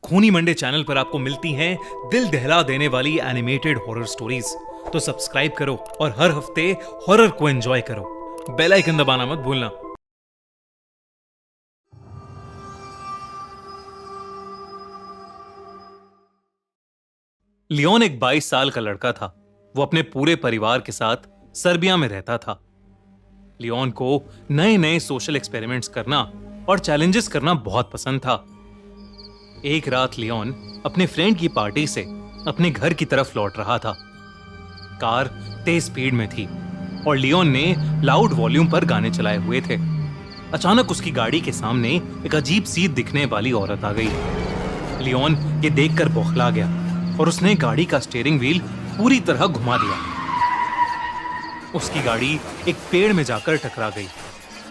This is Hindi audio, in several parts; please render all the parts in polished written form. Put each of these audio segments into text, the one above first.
खूनी मंडे चैनल पर आपको मिलती हैं दिल दहला देने वाली एनिमेटेड हॉरर स्टोरीज। तो सब्सक्राइब करो और हर हफ्ते हॉरर को एंजॉय करो। बेल आइकन दबाना मत भूलना। लियोन एक 22 साल का लड़का था। वो अपने पूरे परिवार के साथ सर्बिया में रहता था। लियोन को नए नए सोशल एक्सपेरिमेंट्स करना और चैलेंजेस करना बहुत पसंद था। एक रात लियोन अपने फ्रेंड की पार्टी से अपने घर की तरफ लौट रहा था। कार तेज स्पीड में थी और लियोन ने लाउड वॉल्यूम पर गाने चलाए हुए थे। अचानक उसकी गाड़ी के सामने एक अजीब सी दिखने वाली औरत आ गई। लियोन ये देखकर बौखला गया और उसने गाड़ी का स्टीयरिंग व्हील पूरी तरह घुमा दिया। उसकी गाड़ी एक पेड़ में जाकर टकरा गई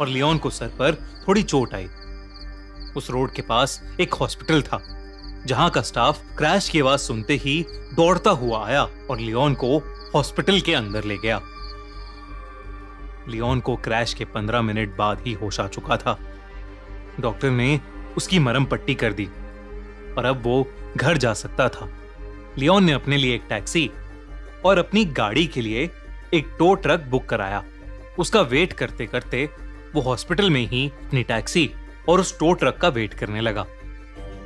और लियोन को सर पर थोड़ी चोट आई। उस रोड के पास एक हॉस्पिटल था जहां का स्टाफ क्रैश की आवाज सुनते ही दौड़ता हुआ आया और लियोन को हॉस्पिटल के अंदर ले गया। लियोन को क्रैश के 15 मिनट बाद ही होश आ चुका था। डॉक्टर ने उसकी मरहम पट्टी कर दी और अब वो घर जा सकता था। लियोन ने अपने लिए एक टैक्सी और अपनी गाड़ी के लिए एक टो ट्रक बुक कराया। उसका वेट करते करते वो हॉस्पिटल में ही अपनी टैक्सी और उस टो ट्रक का वेट करने लगा।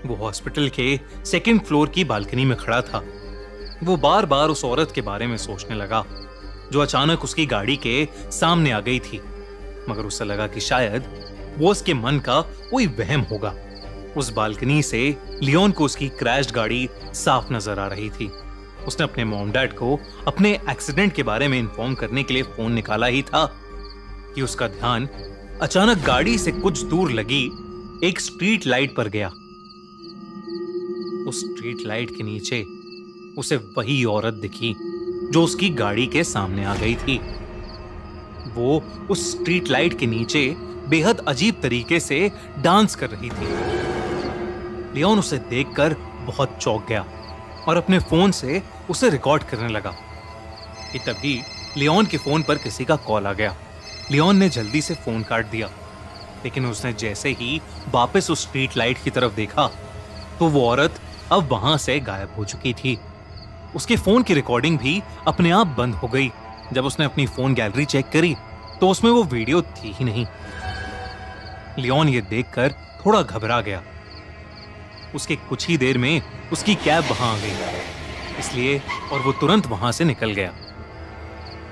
वो हॉस्पिटल के सेकंड फ्लोर की बालकनी में खड़ा था। वो बार बार उस औरत के बारे में सोचने लगा जो अचानक उसकी गाड़ी के सामने आ गई थी, मगर उसे लगा कि शायद वो उसके मन का कोई वहम होगा। उस बालकनी से लियोन को उसकी क्रैश्ड गाड़ी साफ नजर आ रही थी। उसने अपने मॉम डैड को अपने एक्सीडेंट के बारे में इन्फॉर्म करने के लिए फोन निकाला ही था कि उसका ध्यान अचानक गाड़ी से कुछ दूर लगी एक स्ट्रीट लाइट पर गया। उस स्ट्रीट लाइट के नीचे उसे वही औरत दिखी जो उसकी गाड़ी के सामने आ गई थी। वो उस स्ट्रीट लाइट के नीचे बेहद अजीब तरीके से डांस कर रही थी। लियोन उसे देखकर बहुत चौंक गया और अपने फोन से उसे रिकॉर्ड करने लगा कि तभी लियोन के फोन पर किसी का कॉल आ गया। लियोन ने जल्दी से फोन काट दिया, लेकिन उसने जैसे ही वापस उस स्ट्रीट लाइट की तरफ देखा तो वो औरत अब वहां से गायब हो चुकी थी। उसके फोन की रिकॉर्डिंग भी अपने आप बंद हो गई। जब उसने अपनी फोन गैलरी चेक करी तो उसमें वो वीडियो थी ही नहीं। लियोन ये देखकर थोड़ा घबरा गया। उसके कुछ ही देर में उसकी कैब वहां आ गई, इसलिए और वो तुरंत वहां से निकल गया।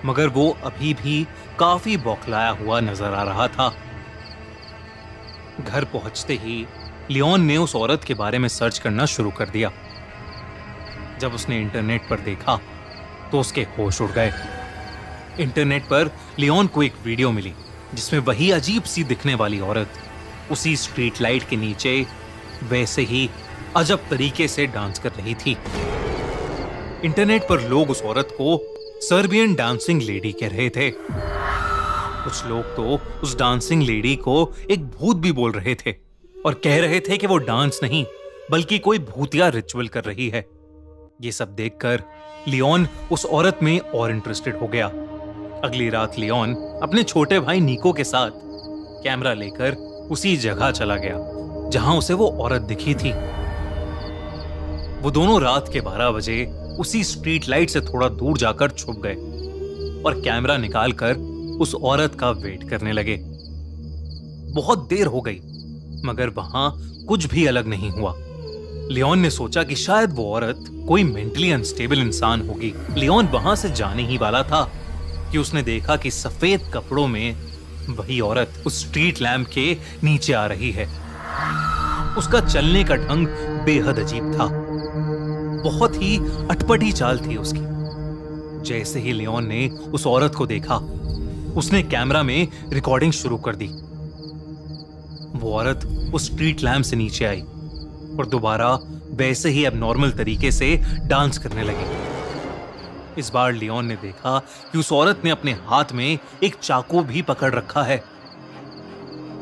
मगर वो अभी भी काफी बौखलाया हुआ नजर आ रहा था। घर पहुंचते ही लियोन ने उस औरत के बारे में सर्च करना शुरू कर दिया। जब उसने इंटरनेट पर देखा तो उसके होश उड़ गए। इंटरनेट पर लियोन को एक वीडियो मिली जिसमें वही अजीब सी दिखने वाली औरत उसी स्ट्रीट लाइट के नीचे वैसे ही अजब तरीके से डांस कर रही थी। इंटरनेट पर लोग उस औरत को सर्बियन डांसिंग लेडी कह रहे थे। कुछ लोग तो उस डांसिंग लेडी को एक भूत भी बोल रहे थे और कह रहे थे कि वो डांस नहीं बल्कि कोई भूतिया रिचुअल कर रही है। ये सब देखकर लियोन उस औरत में और इंटरेस्टेड हो गया। अगली रात लियोन अपने छोटे भाई निको के साथ कैमरा लेकर उसी जगह चला गया जहां उसे वो औरत दिखी थी। वो दोनों रात के 12 बजे उसी स्ट्रीट लाइट से थोड़ा दूर जाकर छुप गए और कैमरा निकालकर उस औरत का वेट करने लगे। बहुत देर हो गई मगर वहां कुछ भी अलग नहीं हुआ। लियोन ने सोचा कि शायद वो औरत कोई मेंटली अनस्टेबल इंसान होगी। लियोन वहां से जाने ही वाला था कि उसने देखा कि सफेद कपड़ों में वही औरत उस स्ट्रीट लैंप के नीचे आ रही है। उसका चलने का ढंग बेहद अजीब था। बहुत ही अटपटी चाल थी उसकी। जैसे ही लियोन ने उस औरत को देखा उसने कैमरा में रिकॉर्डिंग शुरू कर दी। वो औरत उस स्ट्रीट लैंप से नीचे आई और दोबारा वैसे ही एबनॉर्मल तरीके से डांस करने लगी। इस बार लियोन ने देखा कि उस औरत ने अपने हाथ में एक चाकू भी पकड़ रखा है।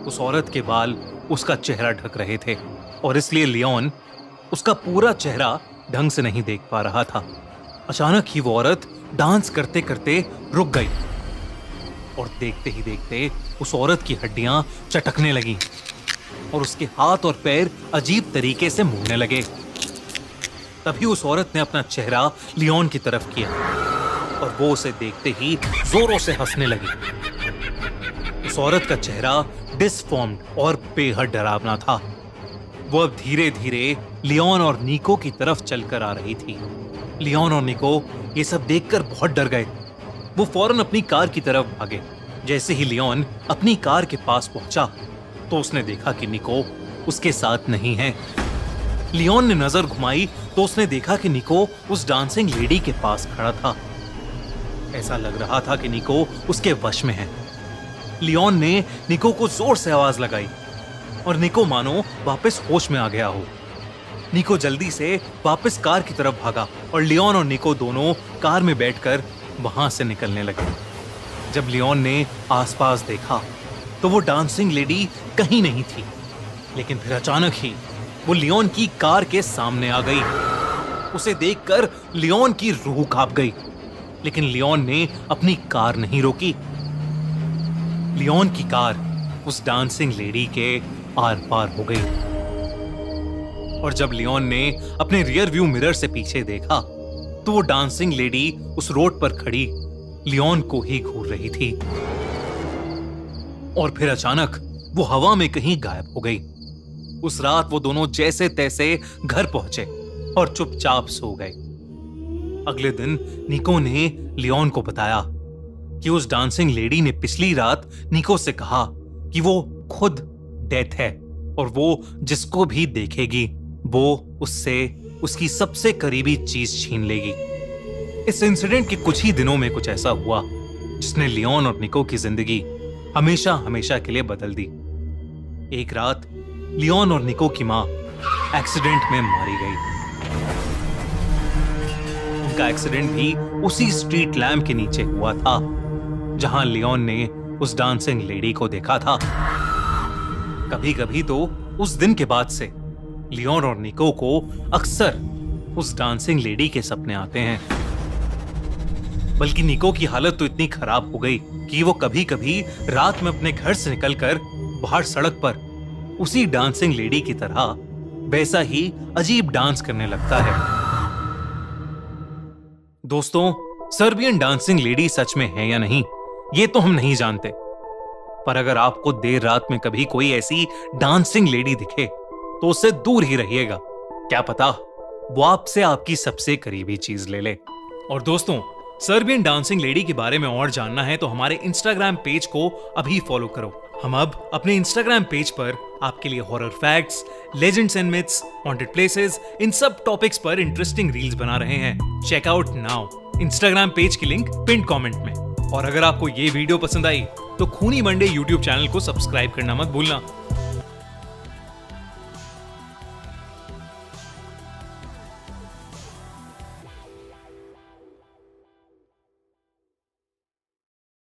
उस औरत के बाल उसका चेहरा ढक रहे थे और इसलिए लियोन उसका पूरा चेहरा ढंग से नहीं देख पा रहा था। अचानक ही वो औरत डांस करते करते रुक गई और देखते ही देखते उस औरत की हड्डियां चटकने लगीं। और उसके हाथ और पैर अजीब तरीके से मुड़ने लगे। तभी उस औरत ने अपना चेहरा लियोन की तरफ किया और वो उसे देखते ही जोरों से हंसने लगी। उस औरत का चेहरा डिसफॉर्म्ड और बेहद डरावना था। वो अब धीरे धीरे लियोन और निको की तरफ चलकर आ रही थी। लियोन और निको ये सब देखकर बहुत डर गए। वो फौरन अपनी कार की तरफ भागे। जैसे ही लियोन अपनी कार के पास पहुंचा तो उसने देखा कि निको उसके साथ नहीं है। लियोन ने नजर घुमाई तो उसने देखा कि निको उस डांसिंग लेडी के पास खड़ा था। ऐसा लग रहा था कि निको उसके वश में है। लियोन ने निको को जोर से आवाज लगाई और निको मानो वापस होश में आ गया हो। निको जल्दी से वापस कार की तरफ भागा और लियोन और निको दोनों कार में बैठकर वहां से निकलने लगे। जब लियोन ने आसपास देखा तो वो डांसिंग लेडी कहीं नहीं थी, लेकिन फिर अचानक ही वो लियोन की कार के सामने आ गई। उसे देखकर लियोन की रूह कांप गई, लेकिन लियोन ने अपनी कार नहीं रोकी। लियोन की कार उस डांसिंग लेडी के आर पार हो गई और जब लियोन ने अपने रियर व्यू मिरर से पीछे देखा तो वो डांसिंग लेडी उस रोड पर खड़ी लियोन को ही घूर रही थी और फिर अचानक वो हवा में कहीं गायब हो गई। उस रात वो दोनों जैसे तैसे घर पहुंचे और चुपचाप सो गए। अगले दिन निको ने लियोन को बताया कि उस डांसिंग लेडी ने पिछली रात निको से कहा कि वो खुद डेथ है और वो जिसको भी देखेगी वो उससे उसकी सबसे करीबी चीज छीन लेगी। इस इंसिडेंट के कुछ ही दिनों में कुछ ऐसा हुआ जिसने लियोन और निको की जिंदगी हमेशा हमेशा के लिए बदल दी। एक रात लियोन और निको की मां एक्सीडेंट में मारी गई। उनका एक्सीडेंट भी उसी स्ट्रीट लैम्प के नीचे हुआ था जहां लियोन ने उस डांसिंग लेडी को देखा था। कभी कभी तो उस दिन के बाद से लियोन और निको को अक्सर उस डांसिंग लेडी के सपने आते हैं। बल्कि निको की हालत तो इतनी खराब हो गई कि वो कभी कभी रात में अपने घर से निकलकर बाहर सड़क पर उसी डांसिंग लेडी की तरह वैसा ही अजीब डांस करने लगता है। दोस्तों, सर्बियन डांसिंग लेडी सच में है या नहीं ये तो हम नहीं जानते, पर अगर आपको देर रात में कभी कोई ऐसी डांसिंग लेडी दिखे तो उससे दूर ही रहिएगा। क्या पता वो आपसे आपकी सबसे करीबी चीज ले ले। और दोस्तों, सर्बियन डांसिंग लेडी के बारे में और जानना है तो हमारे इंस्टाग्राम पेज को अभी फॉलो करो। हम अब अपने इंस्टाग्राम पेज पर आपके लिए horror facts, legends and myths, haunted places, इन सब टॉपिक्स पर इंटरेस्टिंग रील्स बना रहे हैं। Check out now. Instagram page की लिंक पिन कमेंट में। और अगर आपको ये वीडियो पसंद आई तो खूनी मंडे यूट्यूब चैनल को सब्सक्राइब करना मत भूलना।